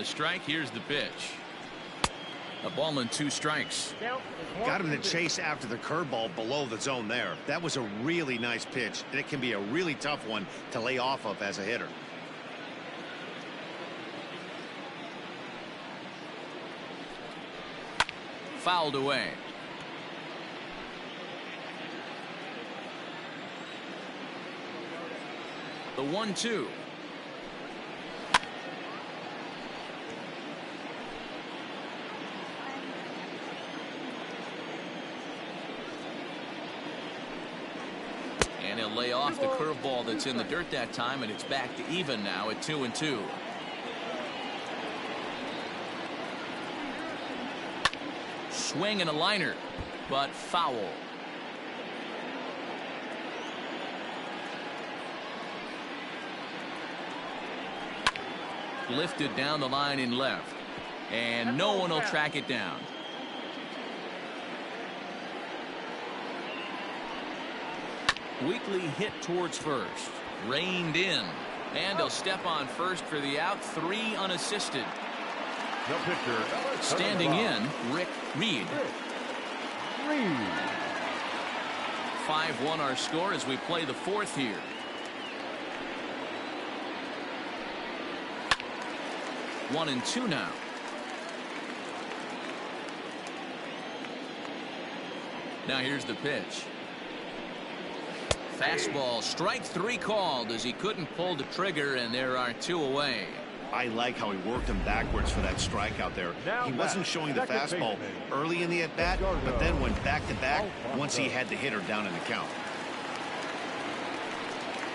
a strike. Here's the pitch. A ball and 2 strikes. Got him to chase after the curveball below the zone there. That was a really nice pitch, and it can be a really tough one to lay off of as a hitter. Fouled away. The 1-2. And he'll lay off the curveball that's in the dirt that time, and it's back to even now at 2-2. Swing and a liner, but foul. Lifted down the line in left, and no one will track it down. Weekly hit towards first, reined in, and he'll step on first for the out. 3 unassisted. The pitcher, standing in, Rick Reed. 5-1 our score as we play the 4th here. One and 2 now. Now here's the pitch. Fastball, strike 3 called as he couldn't pull the trigger, and there are 2 away. I like how he worked him backwards for that strikeout there. He wasn't showing the fastball early in the at-bat, but then went back-to-back once he had the hitter down in the count.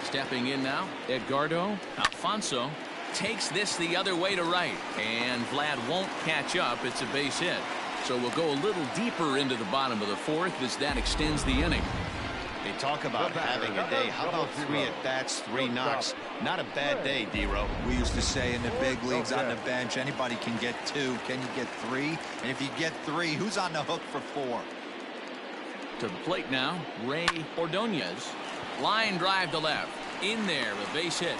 Stepping in now, Edgardo Alfonso takes this the other way to right, and Vlad won't catch up. It's a base hit. So we'll go a little deeper into the bottom of the 4th as that extends the inning. They talk about having a day. How about 3 at-bats, 3 knocks? Not a bad day, D-Row. We used to say in the big leagues on the bench, anybody can get 2. Can you get 3? And if you get 3, who's on the hook for 4? To the plate now, Ray Ordonez. Line drive to left. In there, a base hit.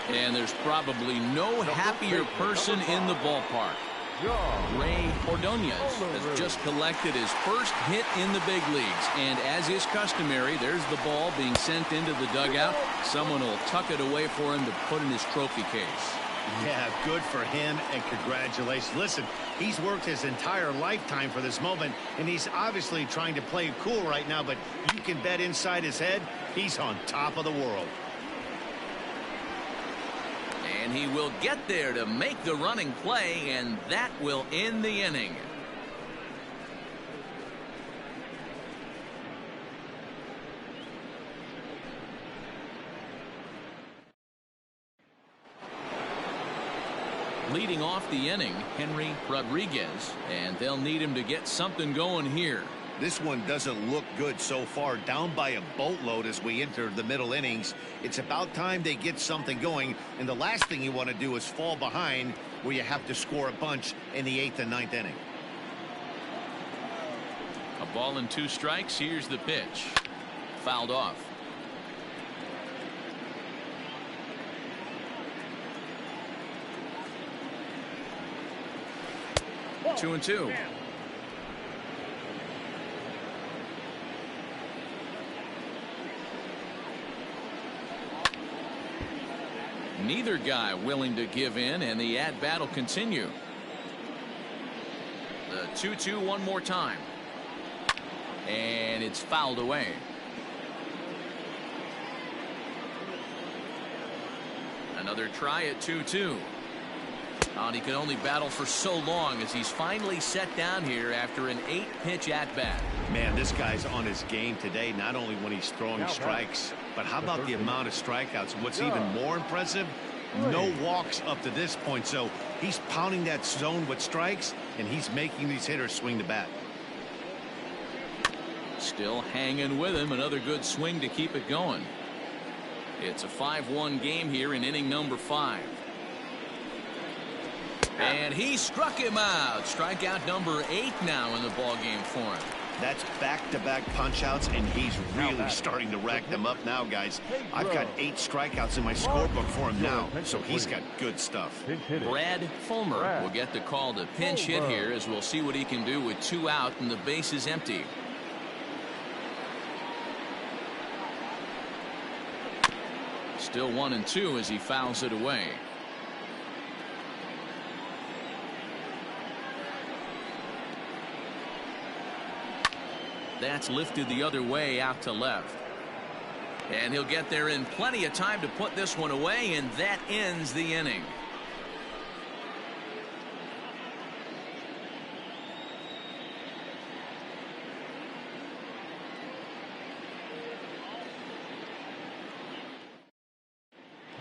And there's probably no happier person in the ballpark. Ray Ordonez has just collected his first hit in the big leagues, and as is customary, there's the ball being sent into the dugout. Someone will tuck it away for him to put in his trophy case. Yeah, good for him, and congratulations. Listen, he's worked his entire lifetime for this moment, and he's obviously trying to play it cool right now, but you can bet inside his head, he's on top of the world. And he will get there to make the running play, and that will end the inning. Leading off the inning, Henry Rodriguez, and they'll need him to get something going here. This one doesn't look good so far. Down by a boatload as we enter the middle innings. It's about time they get something going, and the last thing you want to do is fall behind where you have to score a bunch in the 8th and 9th inning. A ball and 2 strikes. Here's the pitch. Fouled off. Two and 2. Neither guy willing to give in, and the at-bat will continue. The 2-2 one more time. And it's fouled away. Another try at 2-2. And he can only battle for so long as he's finally set down here after an 8-pitch at-bat. Man, this guy's on his game today, not only when he's throwing strikes, but how about the amount of strikeouts? What's even more impressive, no walks up to this point. So he's pounding that zone with strikes, and he's making these hitters swing the bat. Still hanging with him. Another good swing to keep it going. It's a 5-1 game here in inning number 5. And he struck him out. Strikeout number 8 now in the ball game for him. That's back-to-back punch-outs, and he's really starting to rack them up now, guys. I've got 8 strikeouts in my scorebook for him now, so he's got good stuff. Brad Fulmer will get the call to pinch hit here, as we'll see what he can do with 2 out and the base is empty. Still 1-2 as he fouls it away. That's lifted the other way out to left. And he'll get there in plenty of time to put this one away, and that ends the inning.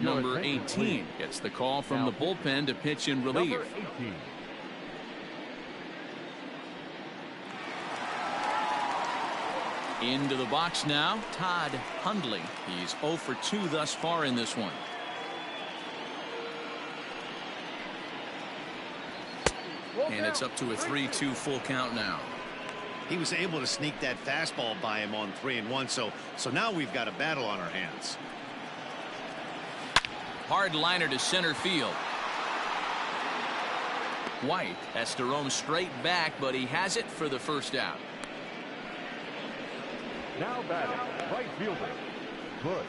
Number 18 gets the call from the bullpen to pitch in relief. Into the box now, Todd Hundley. He's 0 for 2 thus far in this one. And it's up to a 3-2 full count now. He was able to sneak that fastball by him on 3-1, so now we've got a battle on our hands. Hard liner to center field. White has to roam straight back, but he has it for the first out. Now batting, right fielder, Butch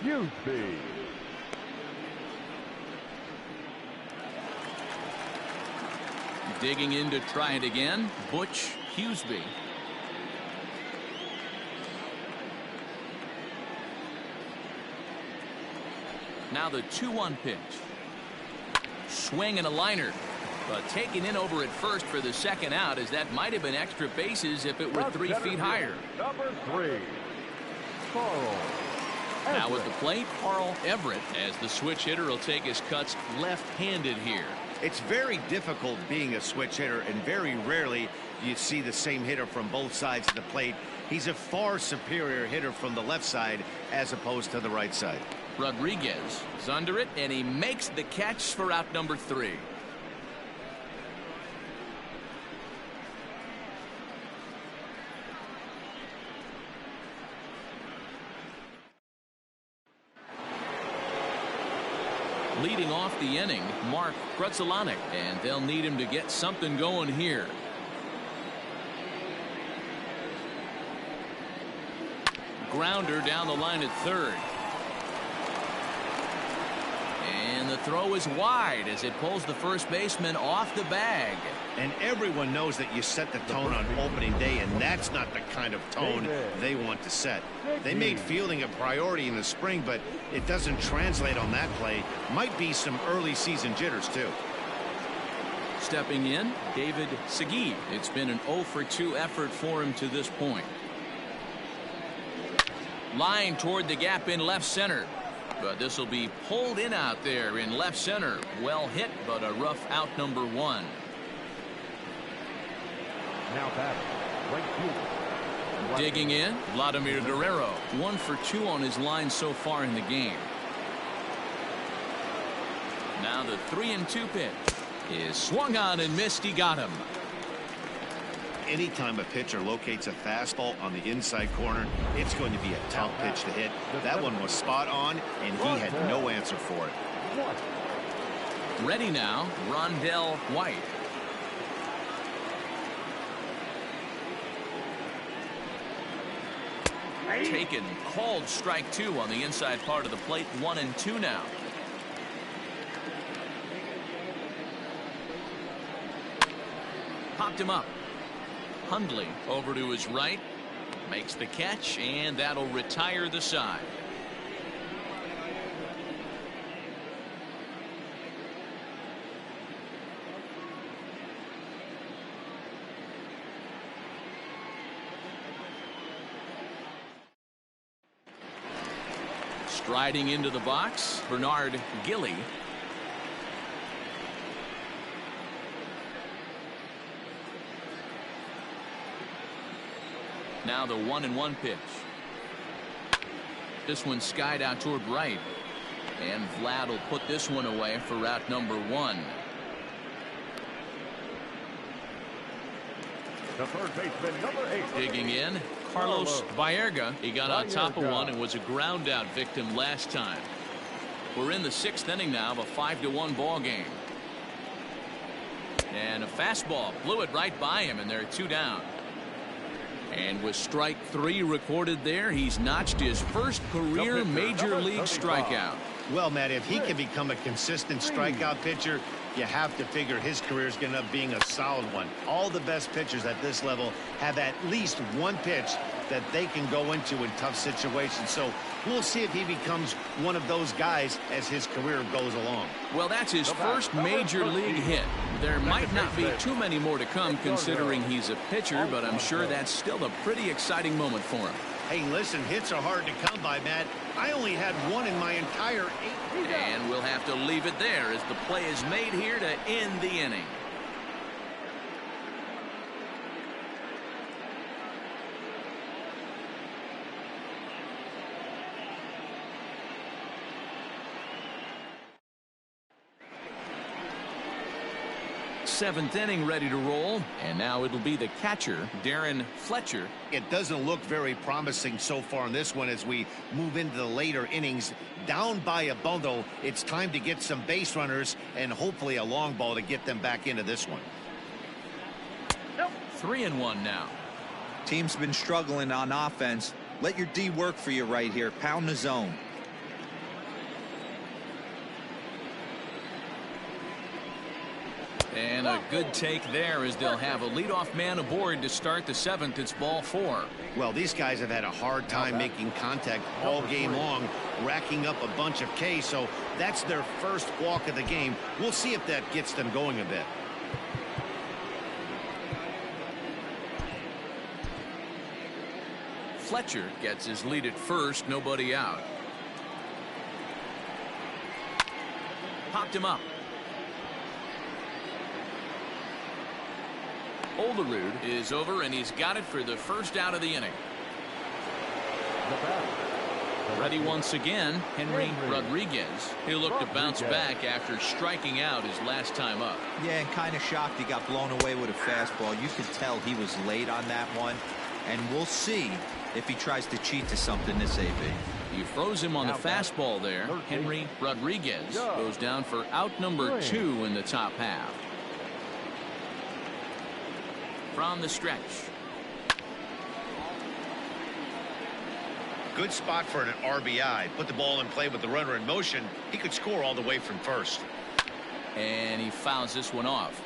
Huseby. Digging in to try it again, Butch Huseby. Now the 2-1 pitch. Swing and a liner. But taken in over at first for the second out, as that might have been extra bases if it were 3 feet higher. Number 3, Carl Everett. Now at the plate, Carl Everett, as the switch hitter will take his cuts left-handed here. It's very difficult being a switch hitter, and very rarely you see the same hitter from both sides of the plate. He's a far superior hitter from the left side as opposed to the right side. Rodriguez is under it, and he makes the catch for out number 3. Leading off the inning, Mark Grudzielanek, and they'll need him to get something going here. Grounder down the line at third. And the throw is wide as it pulls the first baseman off the bag. And everyone knows that you set the tone on opening day, and that's not the kind of tone they want to set. They made fielding a priority in the spring, but it doesn't translate on that play. Might be some early season jitters too. Stepping in, David Segui. It's been an 0 for 2 effort for him to this point. Line toward the gap in left center. But this will be pulled in out there in left center. Well hit, but a rough out number 1. Now batting, right fielder. Digging in, Vladimir Guerrero. 1 for 2 on his line so far in the game. Now the 3-2 pitch is swung on and missed. He got him. Anytime a pitcher locates a fastball on the inside corner, it's going to be a tough pitch to hit. That one was spot on, and he had no answer for it. Ready now, Rondell White. Taken, called strike 2 on the inside part of the plate. 1-2 now. Popped him up. Hundley over to his right, makes the catch, and that'll retire the side. Striding into the box, Bernard Gilly. Now the 1-1 pitch. This one skied out toward right. And Vlad will put this one away for route number 1. The third baseman, number 8. Digging in, Carlos Baerga. He got on top of one and was a ground out victim last time. We're in the 6th inning now of a 5-1 ball game. And a fastball blew it right by him, and they're 2 down. And with strike 3 recorded there, he's notched his first career major league strikeout. Well, Matt, if he can become a consistent strikeout pitcher, you have to figure his career is going to end up being a solid one. All the best pitchers at this level have at least one pitch that they can go into in tough situations. So we'll see if he becomes one of those guys as his career goes along. Well, that's his first major league hit. There might not be too many more to come considering he's a pitcher, but I'm sure that's still a pretty exciting moment for him. Hey, listen, hits are hard to come by, Matt. I only had one in my entire 8. And we'll have to leave it there as the play is made here to end the inning. Seventh inning ready to roll, and now it'll be the catcher, Darren Fletcher. It doesn't look very promising so far in this one as we move into the later innings. Down by a bundle, it's time to get some base runners and hopefully a long ball to get them back into this one. 3-1 now. Team's been struggling on offense. Let your D work for you right here. Pound the zone. And a good take there as they'll have a leadoff man aboard to start the 7th. It's ball 4. Well, these guys have had a hard time making contact all game long, racking up a bunch of Ks, so that's their first walk of the game. We'll see if that gets them going a bit. Fletcher gets his lead at first, nobody out. Popped him up. Olerud is over, and he's got it for the first out of the inning. Ready once again, Henry Rodriguez. He'll look to bounce back after striking out his last time up. Yeah, and kind of shocked he got blown away with a fastball. You could tell he was late on that one, and we'll see if he tries to cheat to something this AB. He froze him on the fastball there. Henry Rodriguez goes down for out number 2 in the top half. From the stretch. Good spot for an RBI. Put the ball in play with the runner in motion. He could score all the way from first. And he fouls this one off.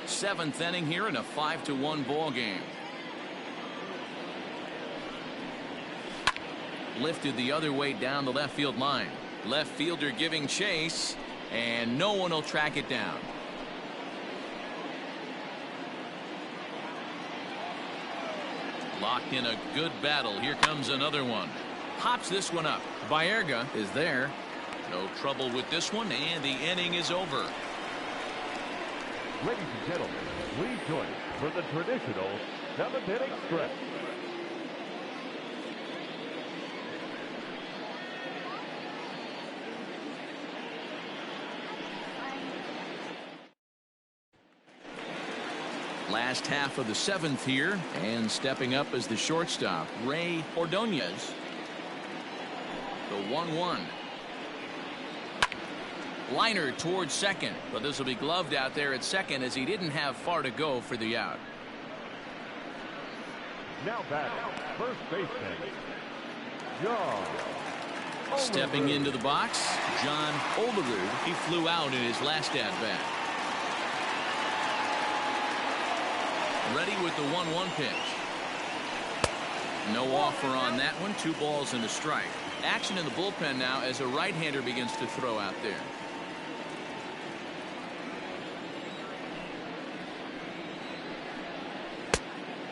7th inning here in a 5-1 ball game. Lifted the other way down the left field line. Left fielder giving chase, and no one will track it down. Locked in a good battle. Here comes another one. Pops this one up. Baerga is there. No trouble with this one, and the inning is over. Ladies and gentlemen, please join us for the traditional 7th inning stretch. Last half of the 7th here, and stepping up as the shortstop, Ray Ordonez. The 1-1. Liner towards second, but this will be gloved out there at second as he didn't have far to go for the out. Now batting, first baseman, John Olerud. Stepping into the box, John Olerud. He flew out in his last at-bat. Ready with the 1-1 pitch. No offer on that one. 2 balls and a strike. Action in the bullpen now as a right-hander begins to throw out there.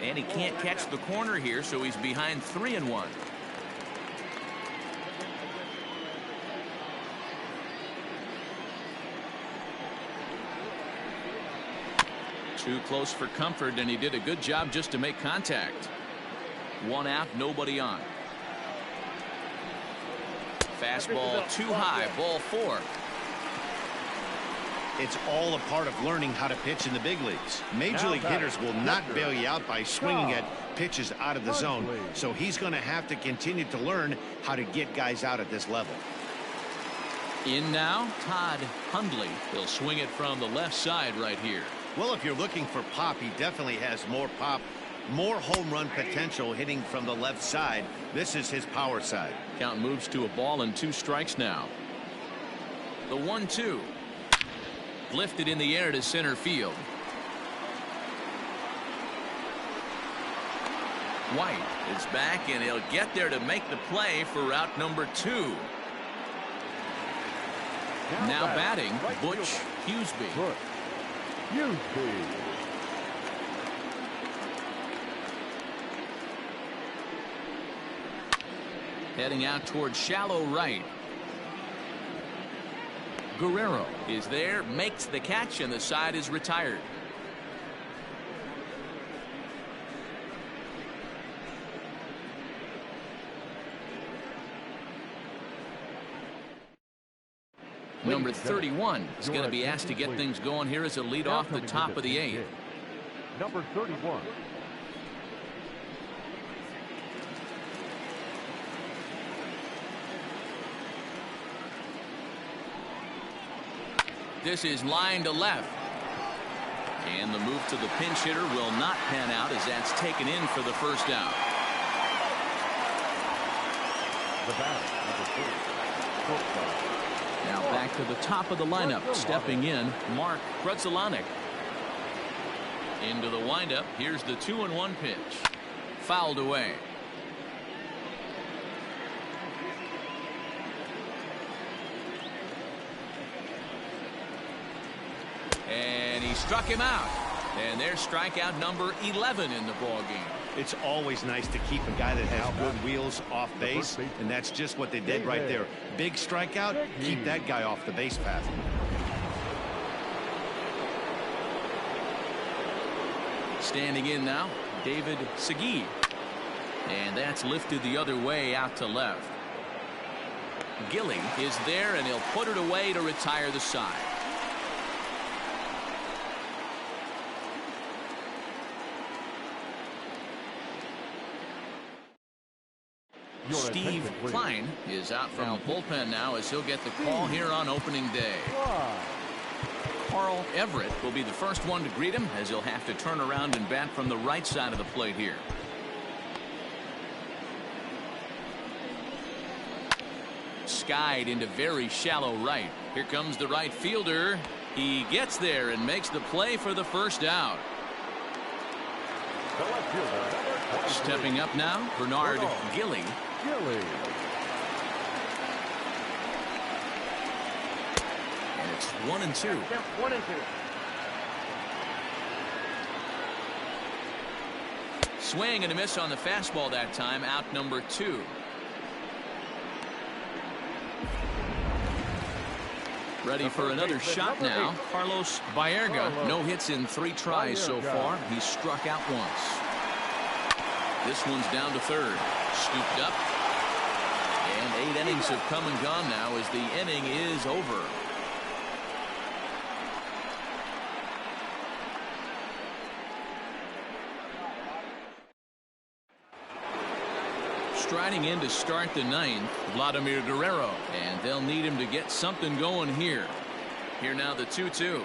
And he can't catch the corner here, so he's behind 3-1. Too close for comfort, and he did a good job just to make contact. 1 out, nobody on. Fastball too high, ball 4. It's all a part of learning how to pitch in the big leagues. Major league hitters will not bail you out by swinging at pitches out of the zone. So he's going to have to continue to learn how to get guys out at this level. In now, Todd Hundley. He'll swing it from the left side right here. Well, if you're looking for pop, he definitely has more pop, more home run potential hitting from the left side. This is his power side. Count moves to a ball and 2 strikes now. The 1-2. Lifted in the air to center field. White is back, and he'll get there to make the play for route number 2. Now batting, Butch Huseby. Heading out towards shallow right. Guerrero is there, makes the catch, and the side is retired. Number 31 is going to be asked to get things going here as a lead off the top of the 8th. Number 31. This is line to left. And the move to the pinch hitter will not pan out as that's taken in for the first out. The batter, number 4, shortstop. Now back to the top of the lineup, stepping in, Mark Grudzielanek. Into the windup. Here's the 2-1 pitch. Fouled away. And he struck him out. And there's strikeout number 11 in the ball game. It's always nice to keep a guy that has good wheels off base, and that's just what they did right there. Big strikeout, keep that guy off the base path. Standing in now, David Segui. And that's lifted the other way out to left. Gilly is there, and he'll put it away to retire the side. Steve Klein is out from the bullpen now as he'll get the call here on opening day. Carl Everett will be the first one to greet him as he'll have to turn around and bat from the right side of the plate here. Skied into very shallow right. Here comes the right fielder. He gets there and makes the play for the first out. Stepping up now, Bernard Gilly. And it's 1-2. 1-2. Swing and a miss on the fastball that time. Out number 2. Ready for another shot now. Carlos Baerga. No hits in 3 tries so far. He's struck out once. This one's down to third. Scooped up. And 8 innings have come and gone now as the inning is over. Striding in to start the 9th, Vladimir Guerrero. And they'll need him to get something going here. Here now the 2-2.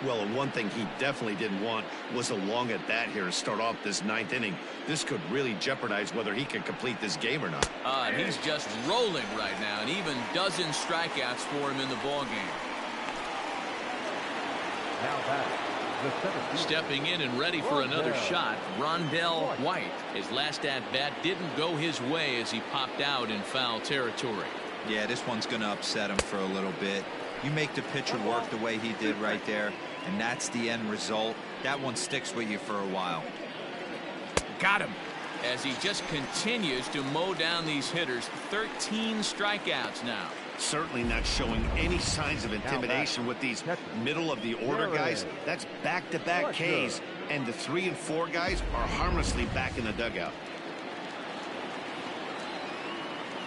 Well, one thing he definitely didn't want was a long at bat here to start off this 9th inning. This could really jeopardize whether he can complete this game or not. And he's just rolling right now, and even dozen strikeouts for him in the ball game. Now back. Stepping in and ready for another shot, Rondell White. His last at-bat didn't go his way as he popped out in foul territory. Yeah, this one's going to upset him for a little bit. You make the pitcher work the way he did right there, and that's the end result. That one sticks with you for a while. Got him. As he just continues to mow down these hitters. 13 strikeouts now. Certainly not showing any signs of intimidation with these middle of the order guys. That's back-to-back Ks, and the 3 and 4 guys are harmlessly back in the dugout.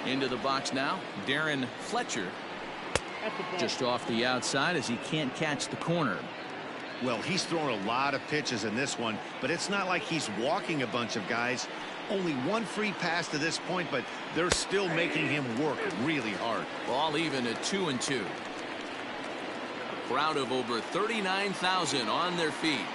Into the box now, Darren Fletcher. Just off the outside as he can't catch the corner. Well, he's thrown a lot of pitches in this one, but it's not like he's walking a bunch of guys. Only one free pass to this point, but they're still making him work really hard. Ball even at 2-2. A crowd of over 39,000 on their feet.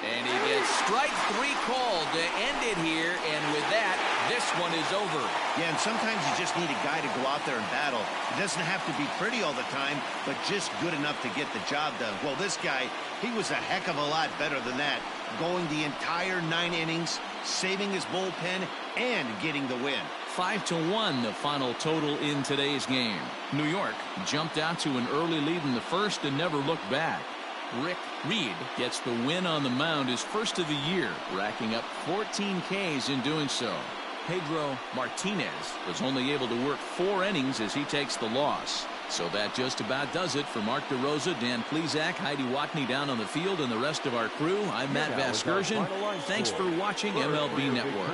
And he gets strike 3 called to end it here, and with that, this one is over. Yeah, and sometimes you just need a guy to go out there and battle. It doesn't have to be pretty all the time, but just good enough to get the job done. Well, this guy, he was a heck of a lot better than that, going the entire 9 innings, saving his bullpen, and getting the win. 5-1 the final total in today's game. New York jumped out to an early lead in the first and never looked back. Rick Reed gets the win on the mound, his first of the year, racking up 14 Ks in doing so. Pedro Martinez was only able to work 4 innings as he takes the loss. So that just about does it for Mark DeRosa, Dan Plesac, Heidi Watney down on the field, and the rest of our crew. I'm Matt Vasgersian. Thanks for watching MLB Network.